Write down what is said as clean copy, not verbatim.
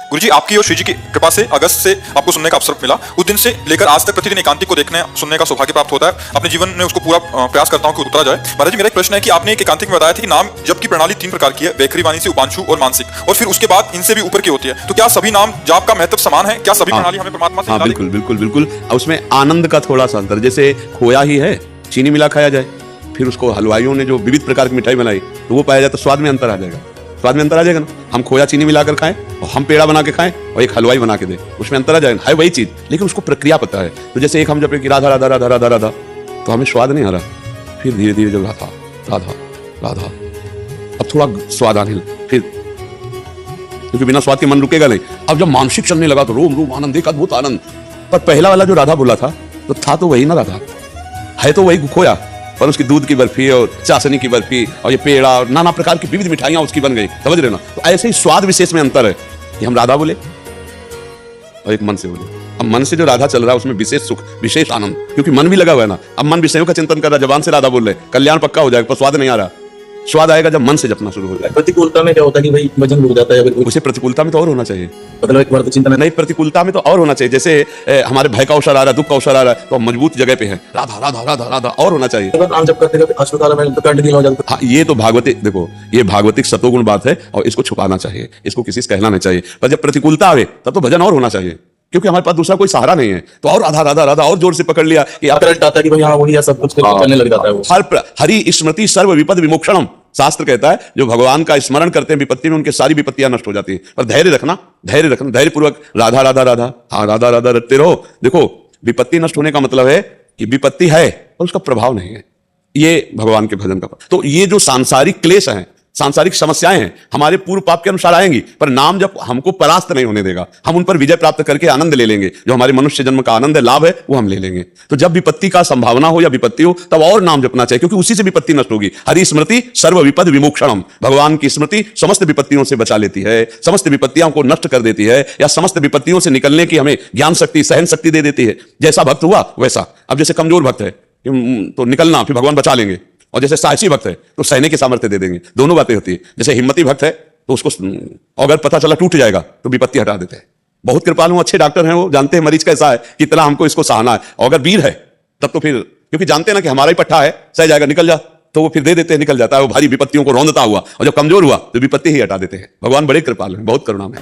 गुरुजी, आपकी और श्री जी की कृपा से अगस्त से आपको सुनने का अवसर मिला। उस दिन से लेकर आज तक प्रतिदिन एकांतिक को देखने सुनने का सौभाग्य प्राप्त होता है। अपने जीवन में उसको पूरा प्रयास करता हूँ कि उतरा जाए। महाराज जी, मेरा एक प्रश्न है कि आपने एक एकांतिक में बताया था कि नाम जप की प्रणाली 3 प्रकार की है, वैखरी वाणी से, उपांशु और मानसिक, और फिर उसके बाद इनसे भी ऊपर की होती है। तो क्या सभी नाम जाप का महत्व समान है? क्या सभी प्रणाली हमें परमात्मा से? हाँ, बिल्कुल बिल्कुल बिल्कुल। उसमें आनंद का थोड़ा सा अंतर, जैसे खोया ही है, चीनी मिला खाया जाए, फिर उसको हलवाइयों ने जो विविध प्रकार की मिठाई बनाई तो वो पाया जाए तो स्वाद में अंतर आ जाएगा। स्वाद में अंतर आ जाएगा ना। हम खोया चीनी मिलाकर खाएं और हम पेड़ा बना के खाएं और एक हलवाई बना के दे, उसमें अंतर आ जाएगा। है वही चीज, लेकिन उसको प्रक्रिया पता है। तो जैसे एक हम जब कि राधा राधा राधा राधा राधा, तो हमें स्वाद नहीं आ रहा। फिर धीरे धीरे जब राधा राधा राधा, अब थोड़ा स्वाद आने लगा, फिर क्योंकि बिना स्वाद के मन रुकेगा नहीं। अब जब मानसिक चलने लगा तो रोम रोम आनंद, एक अद्भुत आनंद। पर पहला वाला जो राधा बोला था तो था तो वही ना राधा, है तो वही खोया, पर उसकी दूध की बर्फी और चाशनी की बर्फी और ये पेड़ा और नाना प्रकार की विविध मिठाइयां उसकी बन गई। समझ रहे ना? तो ऐसे ही स्वाद विशेष में अंतर है कि हम राधा बोले और एक मन से बोले। अब मन से जो राधा चल रहा है उसमें विशेष सुख, विशेष आनंद, क्योंकि मन भी लगा हुआ है ना। अब मन विषयों का चिंतन कर रहा है, जबान से राधा बोल रहे, कल्याण पक्का हो जाएगा, पर स्वाद नहीं आ रहा। स्वाद आएगा जब मन से जपना शुरू हो जाए। प्रतिकूलता में क्या होता है कि भाई वजन रुक जाता है? उसे प्रतिकूलता में तो और होना चाहिए, मतलब एक बार तो चिंता नहीं, प्रतिकूलता में तो और होना चाहिए। जैसे हमारे भय का अवसर आ रहा है, दुख का अवसर आ रहा है, तो हम मजबूत जगह पे हैं, राधा राधा राधा राधा और होना चाहिए। नाम जब करते करते अस्पताल में तो कंटिन्यू हो जाता है। हाँ, ये तो भागवतिक, देखो ये भागवतिक सतोगुण बात है और इसको छुपाना चाहिए, इसको किसी से कहना नहीं चाहिए। पर जब प्रतिकूलता आवे तब तो भजन और होना चाहिए, क्योंकि हमारे पास दूसरा कोई सहारा नहीं है। तो और राधा राधा राधा और जोर से पकड़ लिया कि आप करंट आता है कि भाई हाँ वही है, सब कुछ करने लग जाता है वो। हरि स्मृति सर्व विपद विमोक्षणम, शास्त्र कहता है जो भगवान का स्मरण करते हैं विपत्ति में उनके सारी विपत्तियां नष्ट हो जाती है। पर धैर्य रखना, धैर्य रखना, धैर्य पूर्वक राधा राधा राधा, हाँ राधा राधा रटते रहो। देखो, विपत्ति नष्ट होने का मतलब है कि विपत्ति है और उसका प्रभाव नहीं है। ये भगवान के भजन का। तो ये जो सांसारिक क्लेश हैं, सांसारिक समस्याएं हैं, हमारे पूर्व पाप के अनुसार आएंगी, पर नाम जब हमको परास्त नहीं होने देगा, हम उन पर विजय प्राप्त करके आनंद ले लेंगे। जो हमारे मनुष्य जन्म का आनंद है, लाभ है, वो हम ले लेंगे। तो जब विपत्ति का संभावना हो या विपत्ति हो तब और नाम जपना चाहिए, क्योंकि उसी से विपत्ति नष्ट होगी। हरि स्मृति सर्व विपद विमोक्षणम, भगवान की स्मृति समस्त विपत्तियों से बचा लेती है, समस्त विपत्तियों को नष्ट कर देती है, या समस्त विपत्तियों से निकलने की हमें ज्ञान शक्ति, सहन शक्ति दे देती है। जैसा भक्त हुआ वैसा। अब जैसे कमजोर भक्त है तो निकलना, फिर भगवान बचा लेंगे, और जैसे साहसी भक्त है तो सहने की सामर्थ्य दे देंगे। दोनों बातें होती है। जैसे हिम्मती भक्त है तो उसको अगर पता चला टूट जाएगा तो विपत्ति हटा देते हैं। बहुत कृपालु अच्छे डॉक्टर हैं, वो जानते हैं मरीज कैसा है, कितना हमको इसको सहना है। और अगर वीर है तब तो फिर, क्योंकि जानते हैं ना कि हमारा ही पट्टा है, सह जाएगा, निकल जा, तो वो फिर दे देते हैं, निकल जाता है। वो भारी विपत्तियों को रौंदता हुआ, और जब कमजोर हुआ तो विपत्ति ही हटा देते हैं। भगवान बड़े कृपालु हैं, बहुत करुणा में।